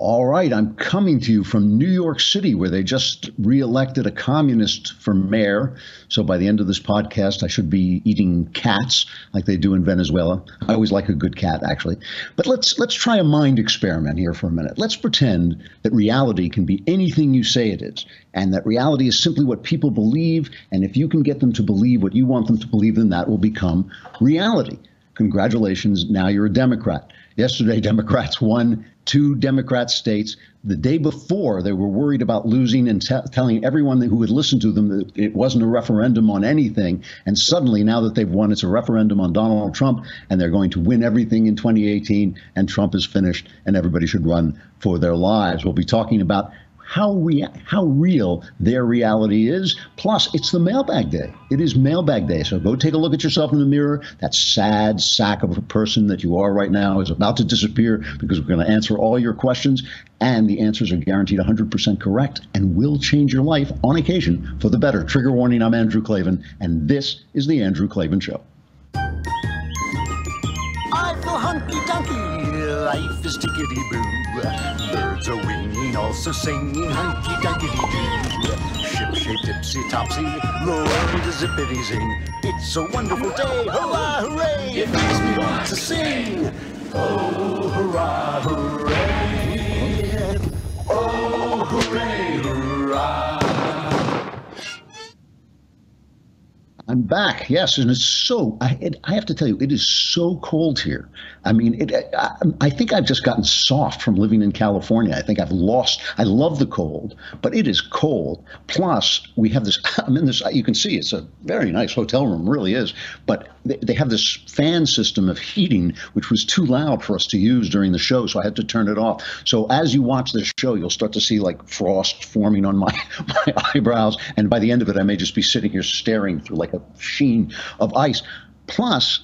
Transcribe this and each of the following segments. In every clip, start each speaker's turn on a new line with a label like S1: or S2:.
S1: All right, I'm coming to you from New York City, where they just reelected a communist for mayor. So by the end of this podcast, I should be eating cats like they do in Venezuela. I always like a good cat, actually. But let's try a mind experiment here for a minute. Let's pretend that reality can be anything you say it is, and that reality is simply what people believe. And if you can get them to believe what you want them to believe, then that will become reality. Congratulations, now you're a Democrat. Yesterday, Democrats won 2 Democrat states. The day before, they were worried about losing and telling everyone who would listen to them that it wasn't a referendum on anything. And suddenly, now that they've won, it's a referendum on Donald Trump, and they're going to win everything in 2018, and Trump is finished, and everybody should run for their lives. We'll be talking about how real their reality is. Plus, it's the mailbag day. It is mailbag day. So go take a look at yourself in the mirror. That sad sack of a person that you are right now is about to disappear, because we're going to answer all your questions. And the answers are guaranteed 100% correct and will change your life on occasion for the better. Trigger warning, I'm Andrew Klavan, and this is The Andrew Klavan Show.
S2: I feel hunky-dunky, life is tickety-boo. Birds are winging, also singing hunky-dunky-doo. Ship-shaped, tipsy-topsy, the world is zippity-zing. It's a wonderful day, hurrah, hooray! It makes me want to sing. Oh, hurrah, hooray! Oh, hooray, hurrah!
S1: I'm back, yes, and it's so, I have to tell you, it is so cold here. I mean, I think I've just gotten soft from living in California. I think I love the cold, but it is cold. Plus, we have this, I'm in this, you can see it's a very nice hotel room, really is, but they have this fan system of heating, which was too loud for us to use during the show, so I had to turn it off. So as you watch this show, you'll start to see like frost forming on my eyebrows, and by the end of it, I may just be sitting here staring through like a sheen of ice. Plus,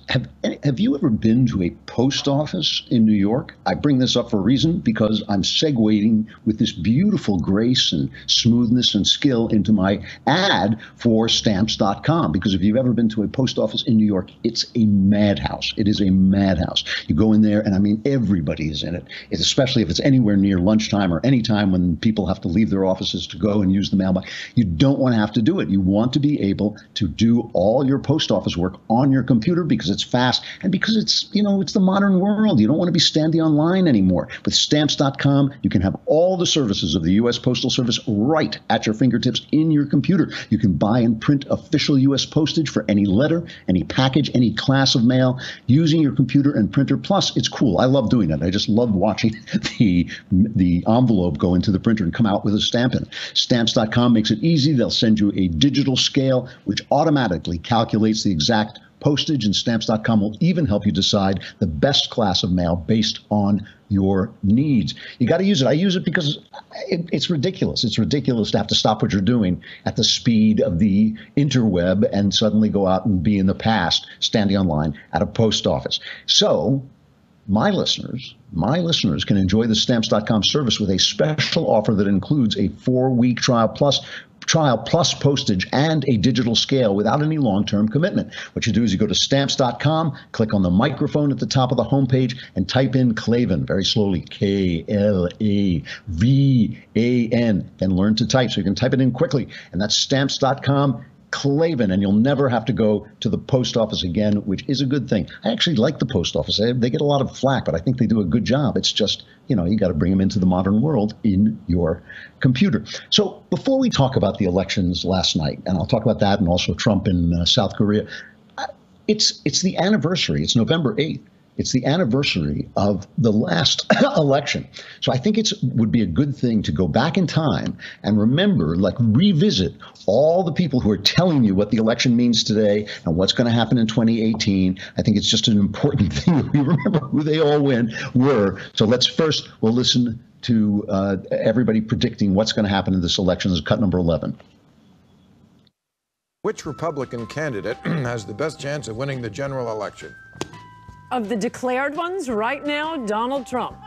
S1: have you ever been to a post office in New York? I bring this up for a reason, because I'm segueing with this beautiful grace and smoothness and skill into my ad for Stamps.com. Because if you've ever been to a post office in New York, it's a madhouse. It is a madhouse. You go in there, and I mean, everybody is in it. It's especially if it's anywhere near lunchtime or any time when people have to leave their offices to go and use the mailbox. You don't want to have to do it. You want to be able to do all your post office work on your computer, because it's fast and because it's, it's the modern world. You don't want to be standing online anymore. With Stamps.com, you can have all the services of the U.S. Postal Service right at your fingertips in your computer. You can buy and print official U.S. postage for any letter, any package, any class of mail using your computer and printer. Plus, it's cool. I love doing it. I just love watching the envelope go into the printer and come out with a stamp in it. Stamps.com makes it easy. They'll send you a digital scale, which automatically calculates the exact postage, and Stamps.com will even help you decide the best class of mail based on your needs. You got to use it. I use it because it's ridiculous. It's ridiculous to have to stop what you're doing at the speed of the interweb and suddenly go out and be in the past standing online at a post office. So my listeners can enjoy the Stamps.com service with a special offer that includes a 4-week trial plus postage and a digital scale without any long-term commitment. What you do is you go to Stamps.com, click on the microphone at the top of the homepage, and type in Klavan, very slowly, Klavan, then learn to type so you can type it in quickly. And that's Stamps.com, Klavan, and you'll never have to go to the post office again, which is a good thing. I actually like the post office. They get a lot of flack, but I think they do a good job. It's just, you got to bring them into the modern world in your computer. So before we talk about the elections last night, and I'll talk about that and also Trump in South Korea, it's the anniversary. It's November 8th. It's the anniversary of the last election. So I think would be a good thing to go back in time and remember, revisit all the people who are telling you what the election means today and what's going to happen in 2018. I think it's just an important thing that we remember who they all were. So we'll listen to everybody predicting what's going to happen in this election. This is cut number 11.
S3: Which Republican candidate has the best chance of winning the general election?
S4: Of the declared ones right now, Donald Trump.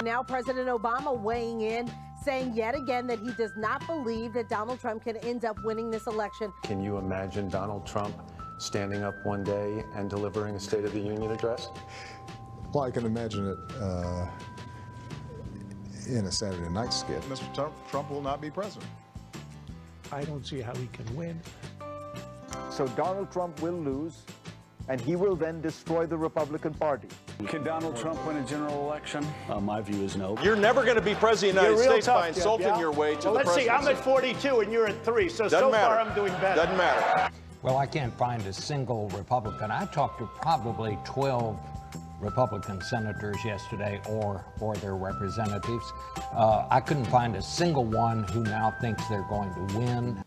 S5: Now President Obama weighing in, saying yet again that he does not believe that Donald Trump can end up winning this election.
S6: Can you imagine Donald Trump standing up one day and delivering a State of the Union address?
S7: Well, I can imagine it in a Saturday night skit.
S8: Mr. Trump will not be president.
S9: I don't see how he can win.
S10: So Donald Trump will lose, and he will then destroy the Republican Party.
S11: Can Donald Trump win a general election?
S12: My view is no.
S13: You're never going to be president of the United States by insulting your way to the presidency.
S9: Let's see, I'm at 42 and you're at 3, so far I'm doing better.
S13: Doesn't matter.
S14: Well, I can't find a single Republican. I talked to probably 12 Republican senators yesterday or their representatives. I couldn't find a single one who now thinks they're going to win.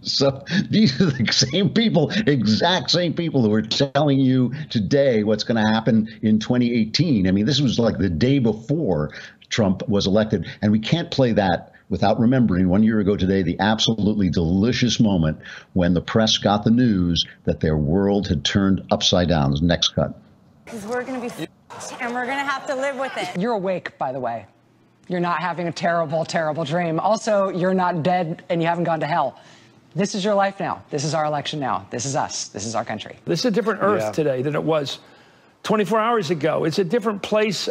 S1: So these are the same people, exact same people who are telling you today what's going to happen in 2018. I mean, this was like the day before Trump was elected, and we can't play that without remembering 1 year ago today the absolutely delicious moment when the press got the news that their world had turned upside down. This next cut.
S15: Because we're going to be and we're going to have to live with it.
S16: You're awake, by the way. You're not having a terrible, terrible dream. Also, you're not dead and you haven't gone to hell. This is your life now. This is our election now. This is us. This is our country.
S9: This is a different Earth today than it was 24 hours ago. It's a different place.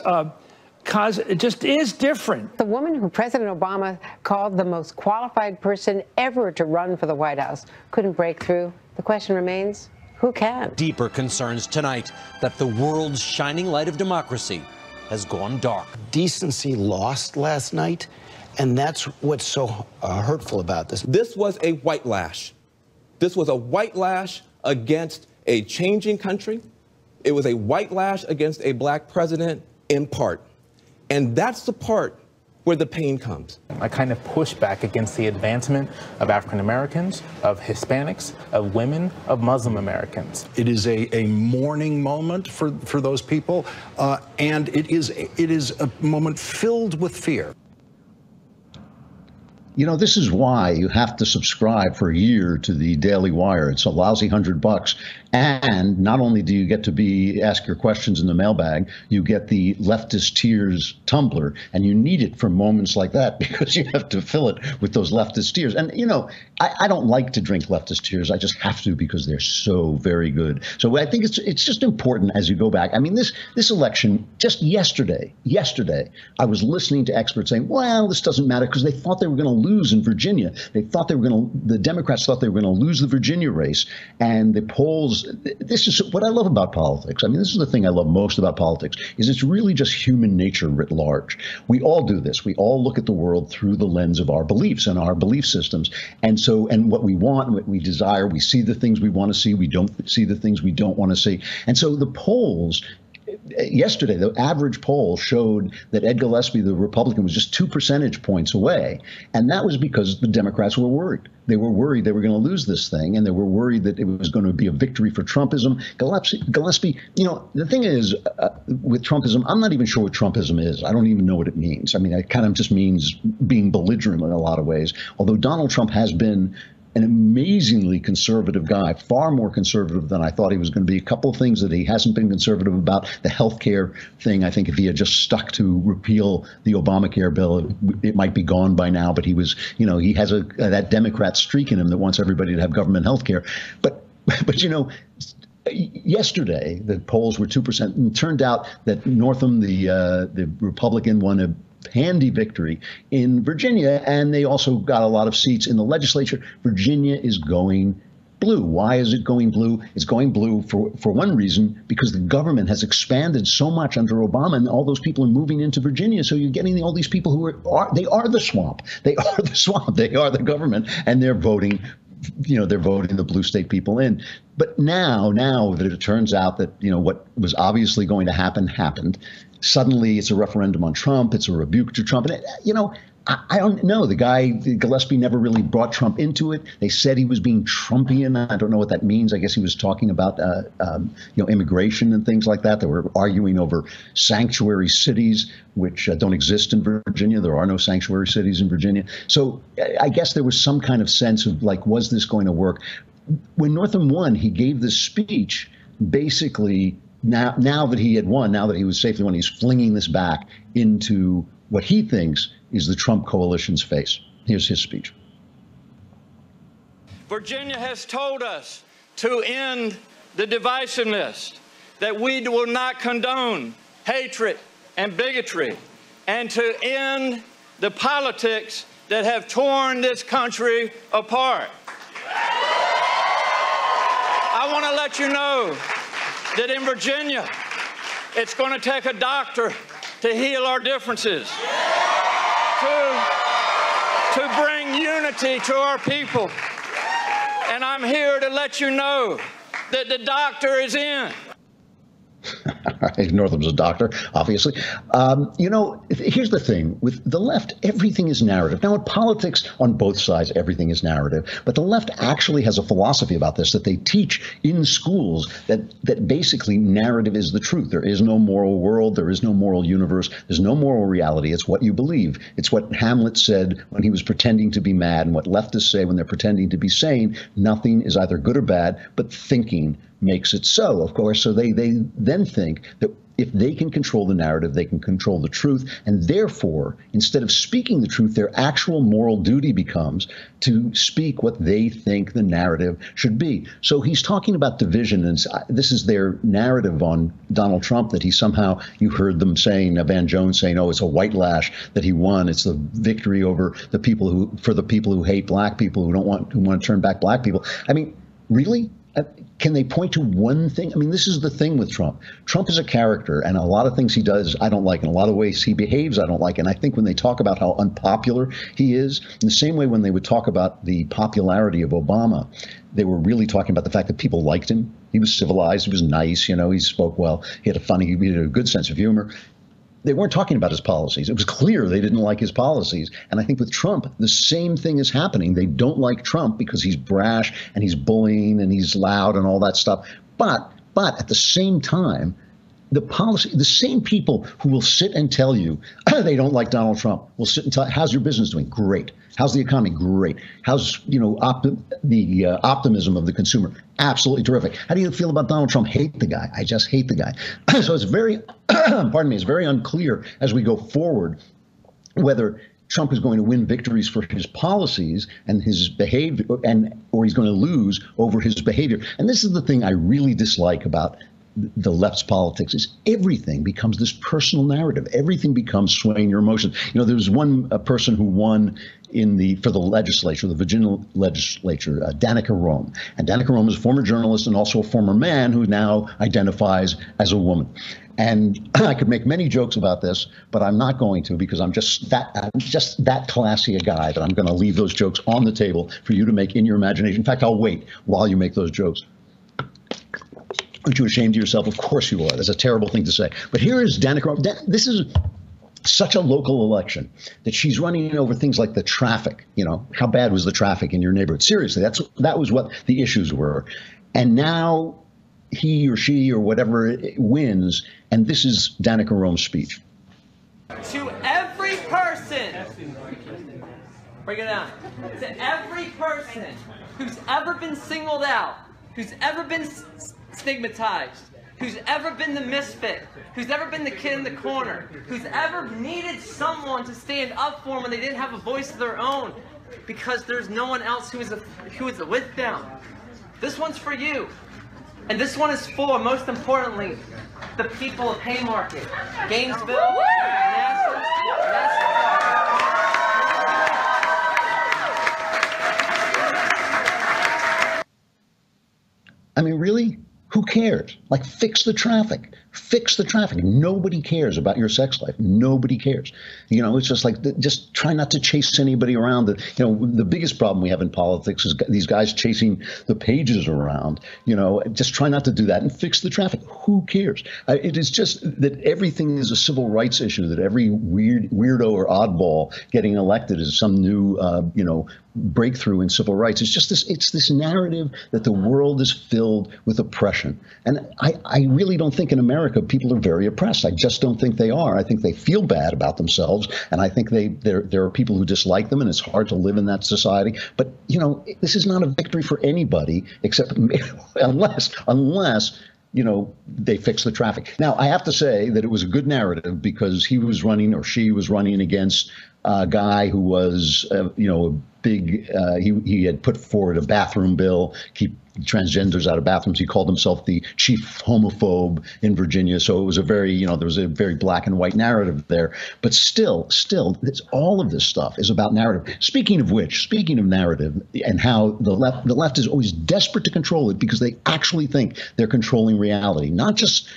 S9: Cause it just is different.
S17: The woman who President Obama called the most qualified person ever to run for the White House couldn't break through. The question remains, who can?
S18: Deeper concerns tonight that the world's shining light of democracy has gone dark.
S12: Decency lost last night, and that's what's so hurtful about this.
S19: This was a white lash. This was a white lash against a changing country. It was a white lash against a black president in part. And that's the part where the pain comes.
S20: I kind of push back against the advancement of African Americans, of Hispanics, of women, of Muslim Americans.
S21: It is a mourning moment for those people, and it is a moment filled with fear.
S1: You know, this is why you have to subscribe for a year to the Daily Wire. It's a lousy $100. And not only do you get to ask your questions in the mailbag, you get the Leftist Tears tumbler, and you need it for moments like that because you have to fill it with those leftist tears. And, you know, I don't like to drink leftist tears. I just have to because they're so very good. So I think it's just important as you go back. I mean, this election, just yesterday, I was listening to experts saying, well, this doesn't matter because they thought they were going to lose in Virginia. The Democrats thought they were going to lose the Virginia race, and the polls. This is what I love about politics. I mean, this is the thing I love most about politics, is it's really just human nature writ large. We all do this. We all look at the world through the lens of our beliefs and our belief systems. And what we want, what we desire, we see the things we want to see. We don't see the things we don't want to see. And so the polls, yesterday, the average poll showed that Ed Gillespie, the Republican, was just 2 percentage points away. And that was because the Democrats were worried. They were worried they were going to lose this thing, and they were worried that it was going to be a victory for Trumpism. Gillespie, you know, the thing is, with Trumpism, I'm not even sure what Trumpism is. I don't even know what it means. I mean, it kind of just means being belligerent in a lot of ways, although Donald Trump has been an amazingly conservative guy, far more conservative than I thought he was going to be. A couple of things that he hasn't been conservative about, the health care thing. I think if he had just stuck to repeal the Obamacare bill, it might be gone by now. But he was, you know, he has that Democrat streak in him that wants everybody to have government health care. But you know, yesterday the polls were 2%, and it turned out that Northam, the Republican, won a handy victory in Virginia, and they also got a lot of seats in the legislature. Virginia is going blue. Why is it going blue? It's going blue for one reason, because the government has expanded so much under Obama, and all those people are moving into Virginia. So you're getting all these people who are the swamp. They are the swamp. They are the government, and they're voting. You know, they're voting the blue state people in. But now that it turns out that, you know, what was obviously going to happen happened, suddenly it's a referendum on Trump. It's a rebuke to Trump. And, you know, I don't know. The guy, Gillespie, never really brought Trump into it. They said he was being Trumpian. I don't know what that means. I guess he was talking about, immigration and things like that. They were arguing over sanctuary cities, which don't exist in Virginia. There are no sanctuary cities in Virginia. So I guess there was some kind of sense of, like, was this going to work? When Northam won, he gave this speech basically now that he had won, now that he was safely won, he's flinging this back into what he thinks is the Trump coalition's face. Here's his speech.
S22: Virginia has told us
S2: to end the divisiveness, that we will not condone hatred and bigotry, and to end the politics that have torn this country apart. I want to let you know that in Virginia, it's going to take a doctor to heal our differences, to bring unity to our people. And I'm here to let you know that the doctor is in.
S1: Northam's a doctor, obviously. You know, here's the thing. With the left, everything is narrative. Now, in politics, on both sides, everything is narrative. But the left actually has a philosophy about this that they teach in schools, that basically narrative is the truth. There is no moral world. There is no moral universe. There's no moral reality. It's what you believe. It's what Hamlet said when he was pretending to be mad, and what leftists say when they're pretending to be sane. Nothing is either good or bad, but thinking makes it so, of course. So they then think that if they can control the narrative, they can control the truth. And therefore, instead of speaking the truth, their actual moral duty becomes to speak what they think the narrative should be. So he's talking about division, and this is their narrative on Donald Trump, that he somehow, you heard them saying, Van Jones saying, oh, it's a white lash that he won. It's the victory over the people who hate black people, who want to turn back black people. I mean, really? Can they point to one thing? I mean, this is the thing with Trump. Trump is a character, and a lot of things he does I don't like, and a lot of ways he behaves I don't like. And I think when they talk about how unpopular he is, in the same way when they would talk about the popularity of Obama, they were really talking about the fact that people liked him. He was civilized. He was nice. You know, he spoke well. He had a good sense of humor. They weren't talking about his policies. It was clear they didn't like his policies. And I think with Trump, the same thing is happening. They don't like Trump because he's brash and he's bullying and he's loud and all that stuff. But at the same time, the same people who will sit and tell you they don't like Donald Trump will sit and tell, how's your business doing? Great. How's the economy? Great. How's, the optimism of the consumer? Absolutely terrific. How do you feel about Donald Trump? Hate the guy. I just hate the guy. So it's very, pardon me, it's very unclear as we go forward whether Trump is going to win victories for his policies and his behavior, or he's going to lose over his behavior. And this is the thing I really dislike about the left's politics, is everything becomes this personal narrative. Everything becomes swaying your emotions. You know, there was one person who won for the legislature, the Virginia legislature, Danica Roem. And Danica Roem is a former journalist and also a former man who now identifies as a woman. And I could make many jokes about this, but I'm not going to, because I'm just that classy a guy that I'm going to leave those jokes on the table for you to make in your imagination. In fact, I'll wait while you make those jokes. Aren't you ashamed of yourself? Of course you are. That's a terrible thing to say. But here is Danica Roem. This is such a local election that she's running over things like the traffic. You know, how bad was the traffic in your neighborhood? Seriously, that was what the issues were. And now he or she or whatever wins. And this is Danica Roem's speech.
S22: To every person, bring it on. To every person who's ever been singled out, who's ever been stigmatized, who's ever been the misfit, who's ever been the kid in the corner, who's ever needed someone to stand up for them when they didn't have a voice of their own because there's no one else who is with them. This one's for you. And this one is for, most importantly, the people of Haymarket, Gainesville, Manassas.
S1: I mean, really? Who cares? Like, fix the traffic. Fix the traffic. Nobody cares about your sex life. Nobody cares. You know, it's just like, just try not to chase anybody around. The biggest problem we have in politics is these guys chasing the pages around. You know, just try not to do that and fix the traffic. Who cares? It is just that everything is a civil rights issue, that every weirdo or oddball getting elected is some new, breakthrough in civil rights. It's just this narrative that the world is filled with oppression. And I really don't think in America people are very oppressed. I just don't think they are. I think they feel bad about themselves, and I think there are people who dislike them, and it's hard to live in that society. But, you know, this is not a victory for anybody except unless they fix the traffic. Now, I have to say that it was a good narrative because he was running, or she was running, against a guy who was, he had put forward a bathroom bill, keep transgenders out of bathrooms. He called himself the chief homophobe in Virginia. So it was a very, there was a very black and white narrative there. But still, all of this stuff is about narrative. Speaking of which, speaking of narrative and how the left is always desperate to control it because they actually think they're controlling reality, not just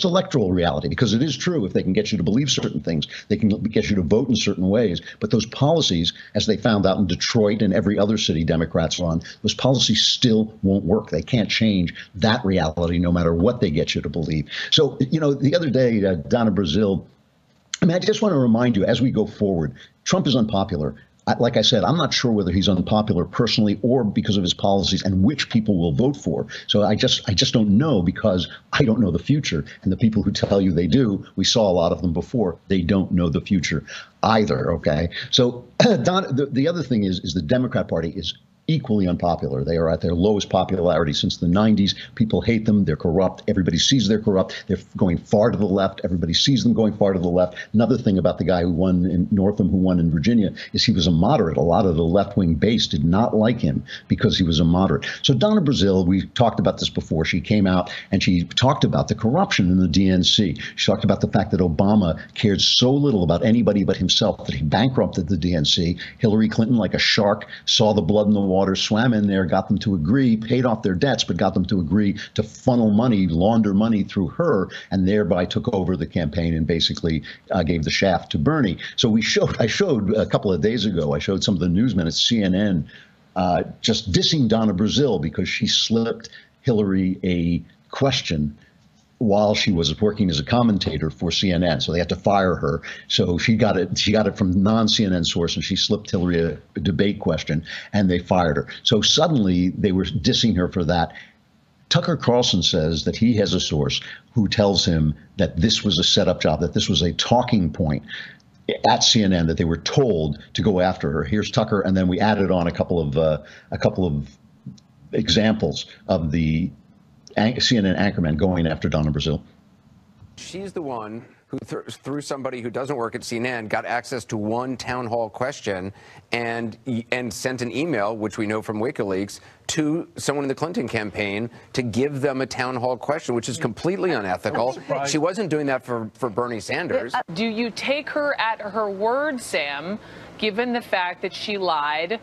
S1: electoral reality, because it is true if they can get you to believe certain things, they can get you to vote in certain ways. But those policies, as they found out in Detroit and every other city Democrats run, those policies still won't work. They can't change that reality no matter what they get you to believe. So, the other day, Donna Brazile, I just want to remind you, as we go forward, Trump is unpopular. Like I said, I'm not sure whether he's unpopular personally or because of his policies and which people will vote for. So I just don't know, because I don't know the future. And the people who tell you they do, we saw a lot of them before, they don't know the future either. OK, so the other thing is the Democrat Party is equally unpopular. They are at their lowest popularity since the 90s. People hate them. They're corrupt. Everybody sees they're corrupt. They're going far to the left. Everybody sees them going far to the left. Another thing about the guy who won in Northam, who won in Virginia, is he was a moderate. A lot of the left-wing base did not like him because he was a moderate. So Donna Brazile, we talked about this before. She came out and she talked about the corruption in the DNC. She talked about the fact that Obama cared so little about anybody but himself that he bankrupted the DNC. Hillary Clinton, like a shark, saw the blood in the water, swam in there, got them to agree, paid off their debts, but got them to agree to funnel money, launder money through her, and thereby took over the campaign and basically gave the shaft to Bernie. So I showed a couple of days ago, I showed some of the newsmen at CNN just dissing Donna Brazile because she slipped Hillary a question while she was working as a commentator for CNN. So they had to fire her. So she got it from non-CNN source, and she slipped Hillary a debate question, and they fired her. So suddenly they were dissing her for that. Tucker Carlson says that he has a source who tells him that this was a setup job, that this was a talking point at CNN, that they were told to go after her. Here's Tucker, and then we added on a couple of examples of the CNN anchorman going after Donna Brazile.
S3: She's the one who, through somebody who doesn't work at CNN, got access to one town hall question and sent an email, which we know from WikiLeaks, to someone in the Clinton campaign to give them a town hall question, which is completely unethical. She wasn't doing that for Bernie Sanders.
S4: Do you take her at her word, Sam, given the fact that she lied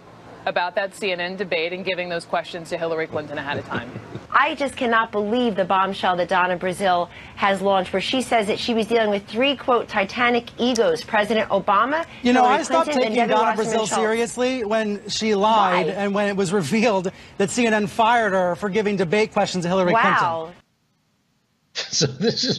S4: about that CNN debate and giving those questions to Hillary Clinton ahead of time?
S23: I just cannot believe the bombshell that Donna Brazile has launched, where she says that she was dealing with three, quote, Titanic egos: President Obama, Hillary
S24: I stopped
S23: Clinton,
S24: taking
S23: and
S24: Donna
S23: Debbie
S24: Brazile
S23: Wasserman Schultz.
S24: seriously when she lied and when it was revealed that CNN fired her for giving debate questions to Hillary Clinton.
S1: So this is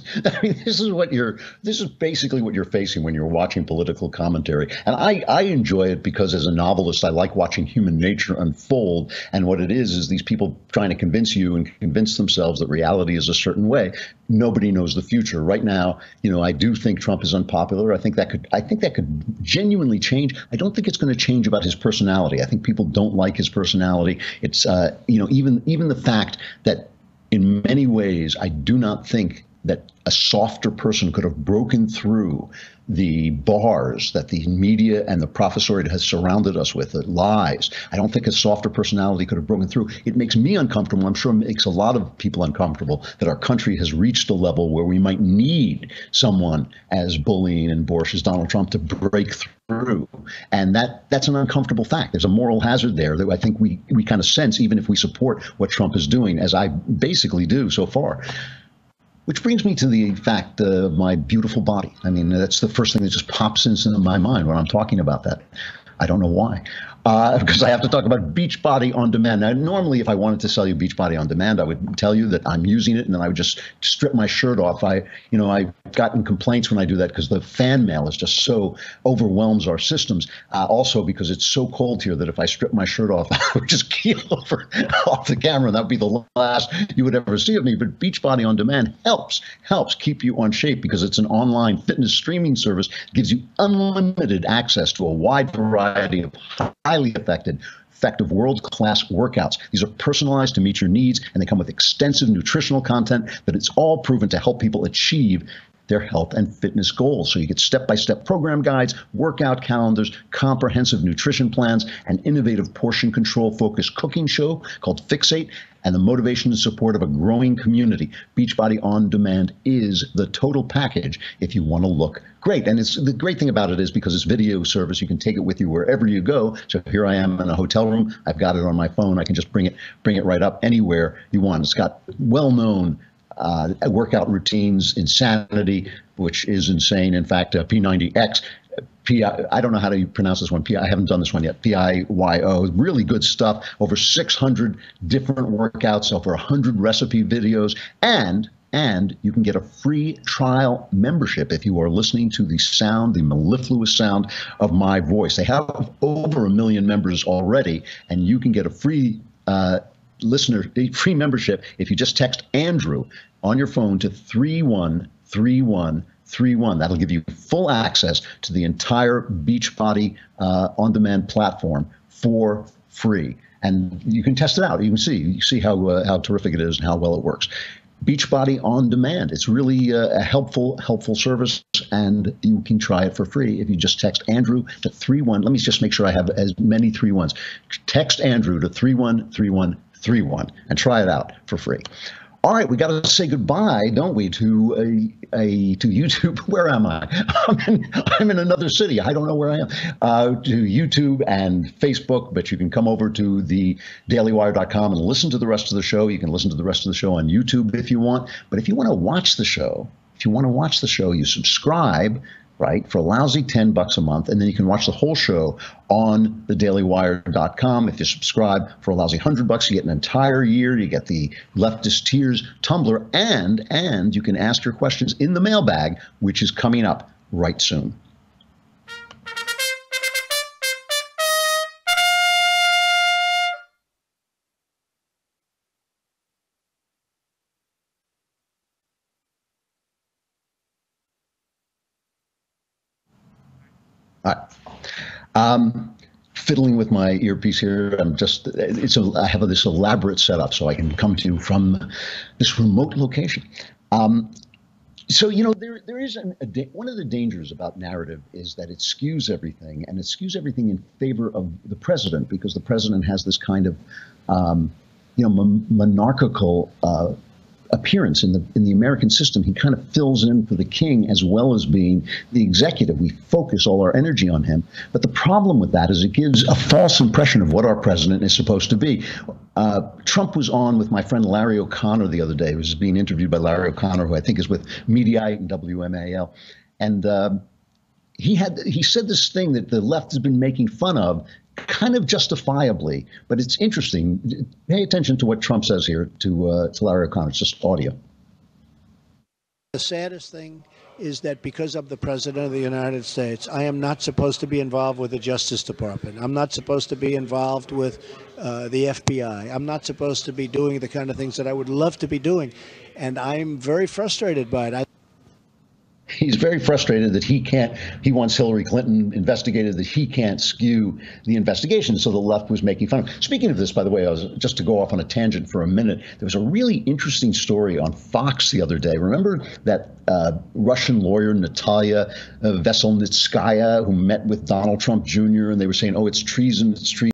S1: basically what you're facing when you're watching political commentary. And I enjoy it because as a novelist, I like watching human nature unfold. And what it is these people trying to convince you and convince themselves that reality is a certain way. Nobody knows the future right now. I do think Trump is unpopular. I think that could genuinely change. I don't think it's going to change about his personality. I think people don't like his personality. It's even the fact that in many ways, I do not think that a softer person could have broken through the bars that the media and the professoriate has surrounded us with, the lies. I don't think a softer personality could have broken through. It makes me uncomfortable. I'm sure it makes a lot of people uncomfortable that our country has reached a level where we might need someone as bullying and boorish as Donald Trump to break through. And that's an uncomfortable fact. There's a moral hazard there that I think we kind of sense, even if we support what Trump is doing, as I basically do so far. Which brings me to the fact of my beautiful body. I mean, that's the first thing that just pops into my mind when I'm talking about that. I don't know why. Because I have to talk about Beachbody On Demand. Now, normally, if I wanted to sell you Beachbody On Demand, I would tell you that I'm using it, and then I would just strip my shirt off. I've gotten complaints when I do that because the fan mail is just so overwhelms our systems. Also, because it's so cold here that if I strip my shirt off, I would just keel over off the camera, and that would be the last you would ever see of me. But Beachbody On Demand helps keep you on shape because it's an online fitness streaming service. It gives you unlimited access to a wide variety of highly effective world-class workouts. These are personalized to meet your needs, and they come with extensive nutritional content that it's all proven to help people achieve their health and fitness goals. So you get step-by-step program guides, workout calendars, comprehensive nutrition plans, an innovative portion control-focused cooking show called Fixate, and the motivation and support of a growing community. Beachbody On Demand is the total package if you want to look great. And it's the great thing about it is because it's video service, you can take it with you wherever you go. So here I am in a hotel room. I've got it on my phone. I can just bring it right up anywhere you want. It's got well-known workout routines, Insanity, which is insane. In fact, P90X, I don't know how to pronounce this one. I haven't done this one yet. PIYO, really good stuff. Over 600 different workouts, over 100 recipe videos, and you can get a free trial membership if you are listening to the sound, the mellifluous sound of my voice. They have over 1 million members already, and you can get a free free membership if you just text Andrew on your phone to 313131. That'll give you full access to the entire Beachbody on-demand platform for free. And you can test it out. You can see how terrific it is and how well it works. Beachbody On Demand. It's really a helpful service, and you can try it for free if you just text Andrew to 31. Let me just make sure I have as many 31s. Text Andrew to 313131 and try it out for free. All right, we got to say goodbye, don't we, to YouTube? Where am I? I'm in another city. I don't know where I am. To YouTube and Facebook, but you can come over to the dailywire.com and listen to the rest of the show. You can listen to the rest of the show on YouTube if you want. But if you want to watch the show, you subscribe, right, for a lousy $10 a month, and then you can watch the whole show on thedailywire.com. If you subscribe for a lousy $100, you get an entire year. You get the Leftist Tears Tumblr, and you can ask your questions in the mailbag, which is coming up right soon. All right. Fiddling with my earpiece here. I have this elaborate setup so I can come to you from this remote location. So, you know, there is one of the dangers about narrative is that it skews everything, and it skews everything in favor of the president, because the president has this kind of, monarchical appearance in the American system. He kind of fills in for the king as well as being the executive. We focus all our energy on him. But the problem with that is it gives a false impression of what our president is supposed to be. Trump was on with my friend Larry O'Connor the other day. He was being interviewed by Larry O'Connor, who I think is with Mediaite and WMAL. And he said this thing that the left has been making fun of, kind of justifiably, but it's interesting. Pay attention to what Trump says here to Larry O'Connor. It's just audio.
S5: The saddest thing is that because I'm the president of the United States, I am not supposed to be involved with the Justice Department. I'm not supposed to be involved with the FBI. I'm not supposed to be doing the kind of things that I would love to be doing. And I'm very frustrated by it.
S1: He's very frustrated that he wants Hillary Clinton investigated, that he can't skew the investigation. So the left was making fun of him. Speaking of this, by the way, just to go off on a tangent for a minute, there was a really interesting story on Fox the other day. Remember that Russian lawyer, Natalia Veselnitskaya, who met with Donald Trump Jr., and they were saying, oh, it's treason, it's treason.